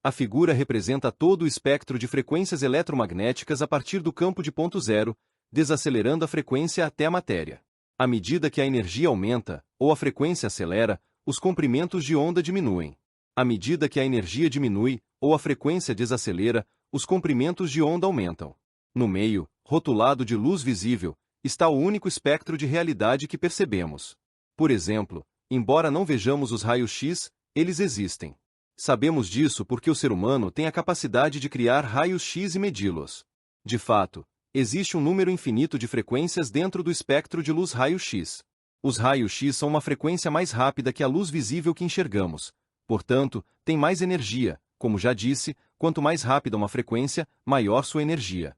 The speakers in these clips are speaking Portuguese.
A figura representa todo o espectro de frequências eletromagnéticas a partir do campo de ponto zero, desacelerando a frequência até a matéria. À medida que a energia aumenta, ou a frequência acelera, os comprimentos de onda diminuem. À medida que a energia diminui, ou a frequência desacelera, os comprimentos de onda aumentam. No meio, rotulado de luz visível, está o único espectro de realidade que percebemos. Por exemplo, embora não vejamos os raios-x, eles existem. Sabemos disso porque o ser humano tem a capacidade de criar raios-x e medi-los. De fato, existe um número infinito de frequências dentro do espectro de luz raio-x. Os raios-x são uma frequência mais rápida que a luz visível que enxergamos. Portanto, tem mais energia. Como já disse, quanto mais rápida uma frequência, maior sua energia.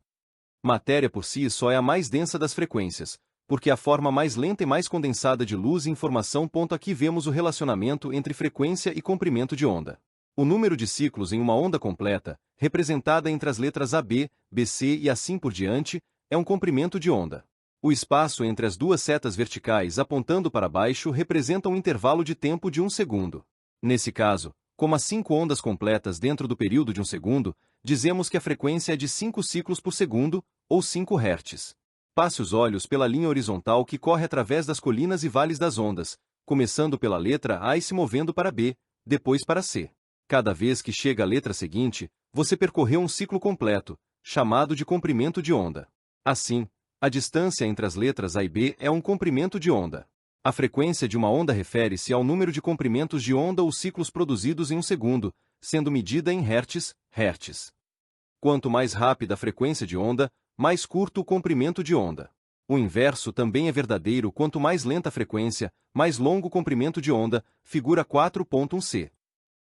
Matéria por si só é a mais densa das frequências, porque a forma mais lenta e mais condensada de luz e informação. Aqui vemos o relacionamento entre frequência e comprimento de onda. O número de ciclos em uma onda completa, representada entre as letras AB, BC e assim por diante, é um comprimento de onda. O espaço entre as duas setas verticais apontando para baixo representa um intervalo de tempo de 1 segundo. Nesse caso, como há 5 ondas completas dentro do período de 1 segundo, dizemos que a frequência é de 5 ciclos por segundo, ou 5 Hz. Passe os olhos pela linha horizontal que corre através das colinas e vales das ondas, começando pela letra A e se movendo para B, depois para C. Cada vez que chega à letra seguinte, você percorreu um ciclo completo, chamado de comprimento de onda. Assim, a distância entre as letras A e B é um comprimento de onda. A frequência de uma onda refere-se ao número de comprimentos de onda ou ciclos produzidos em 1 segundo, sendo medida em Hz, Hz. Quanto mais rápida a frequência de onda, mais curto o comprimento de onda. O inverso também é verdadeiro: quanto mais lenta a frequência, mais longo o comprimento de onda, figura 4.1c.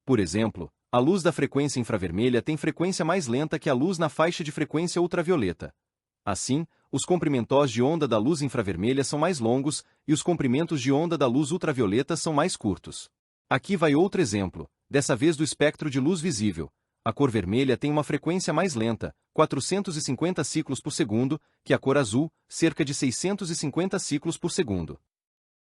Por exemplo, a luz da frequência infravermelha tem frequência mais lenta que a luz na faixa de frequência ultravioleta. Assim, os comprimentos de onda da luz infravermelha são mais longos e os comprimentos de onda da luz ultravioleta são mais curtos. Aqui vai outro exemplo, dessa vez do espectro de luz visível. A cor vermelha tem uma frequência mais lenta, 450 ciclos por segundo, que a cor azul, cerca de 650 ciclos por segundo.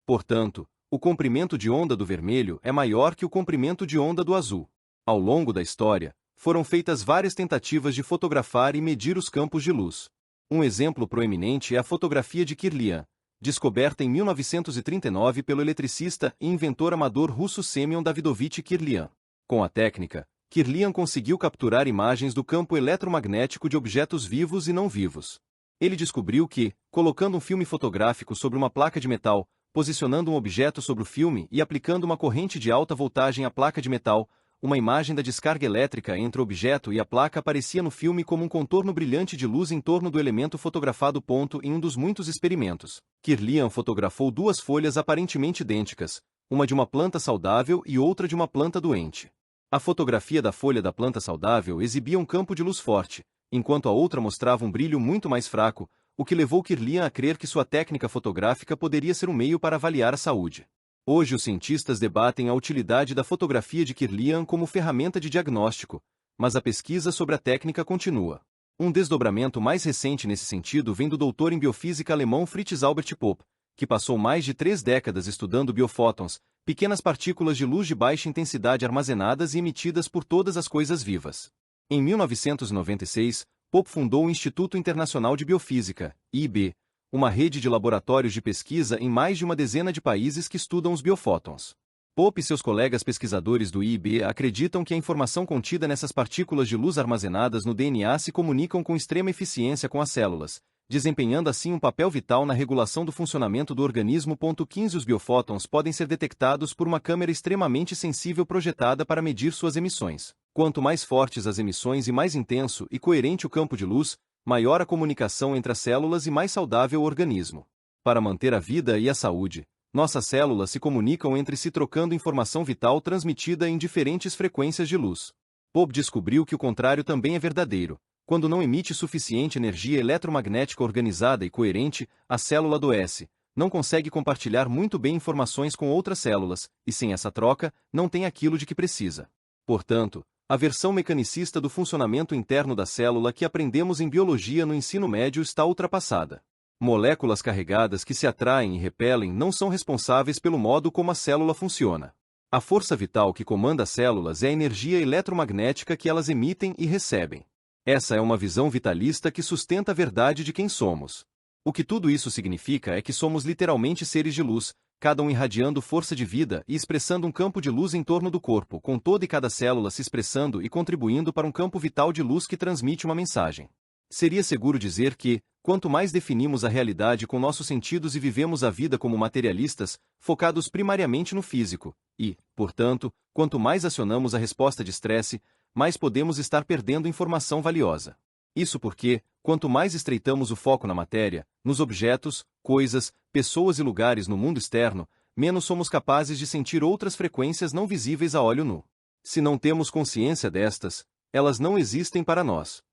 Portanto, o comprimento de onda do vermelho é maior que o comprimento de onda do azul. Ao longo da história, foram feitas várias tentativas de fotografar e medir os campos de luz. Um exemplo proeminente é a fotografia de Kirlian, descoberta em 1939 pelo eletricista e inventor amador russo Semyon Davidovich Kirlian. Com a técnica, Kirlian conseguiu capturar imagens do campo eletromagnético de objetos vivos e não vivos. Ele descobriu que, colocando um filme fotográfico sobre uma placa de metal, posicionando um objeto sobre o filme e aplicando uma corrente de alta voltagem à placa de metal, uma imagem da descarga elétrica entre o objeto e a placa aparecia no filme como um contorno brilhante de luz em torno do elemento fotografado. Em um dos muitos experimentos, Kirlian fotografou 2 folhas aparentemente idênticas, uma de uma planta saudável e outra de uma planta doente. A fotografia da folha da planta saudável exibia um campo de luz forte, enquanto a outra mostrava um brilho muito mais fraco, o que levou Kirlian a crer que sua técnica fotográfica poderia ser um meio para avaliar a saúde. Hoje os cientistas debatem a utilidade da fotografia de Kirlian como ferramenta de diagnóstico, mas a pesquisa sobre a técnica continua. Um desdobramento mais recente nesse sentido vem do doutor em biofísica alemão Fritz Albert Popp, que passou mais de 3 décadas estudando biofótons, pequenas partículas de luz de baixa intensidade armazenadas e emitidas por todas as coisas vivas. Em 1996, Popp fundou o Instituto Internacional de Biofísica, IB, uma rede de laboratórios de pesquisa em mais de uma dezena de países que estudam os biofótons. Popp e seus colegas pesquisadores do IIB acreditam que a informação contida nessas partículas de luz armazenadas no DNA se comunicam com extrema eficiência com as células, desempenhando assim um papel vital na regulação do funcionamento do organismo. 15 Os biofótons podem ser detectados por uma câmera extremamente sensível projetada para medir suas emissões. Quanto mais fortes as emissões e mais intenso e coerente o campo de luz, maior a comunicação entre as células e mais saudável o organismo. Para manter a vida e a saúde, nossas células se comunicam entre si trocando informação vital transmitida em diferentes frequências de luz. Popp descobriu que o contrário também é verdadeiro. Quando não emite suficiente energia eletromagnética organizada e coerente, a célula adoece, não consegue compartilhar muito bem informações com outras células, e sem essa troca, não tem aquilo de que precisa. Portanto, a versão mecanicista do funcionamento interno da célula que aprendemos em biologia no ensino médio está ultrapassada. Moléculas carregadas que se atraem e repelem não são responsáveis pelo modo como a célula funciona. A força vital que comanda as células é a energia eletromagnética que elas emitem e recebem. Essa é uma visão vitalista que sustenta a verdade de quem somos. O que tudo isso significa é que somos literalmente seres de luz, cada um irradiando força de vida e expressando um campo de luz em torno do corpo, com toda e cada célula se expressando e contribuindo para um campo vital de luz que transmite uma mensagem. Seria seguro dizer que, quanto mais definimos a realidade com nossos sentidos e vivemos a vida como materialistas, focados primariamente no físico, e, portanto, quanto mais acionamos a resposta de estresse, mais podemos estar perdendo informação valiosa. Isso porque, quanto mais estreitamos o foco na matéria, nos objetos, coisas, pessoas e lugares no mundo externo, menos somos capazes de sentir outras frequências não visíveis a olho nu. Se não temos consciência destas, elas não existem para nós.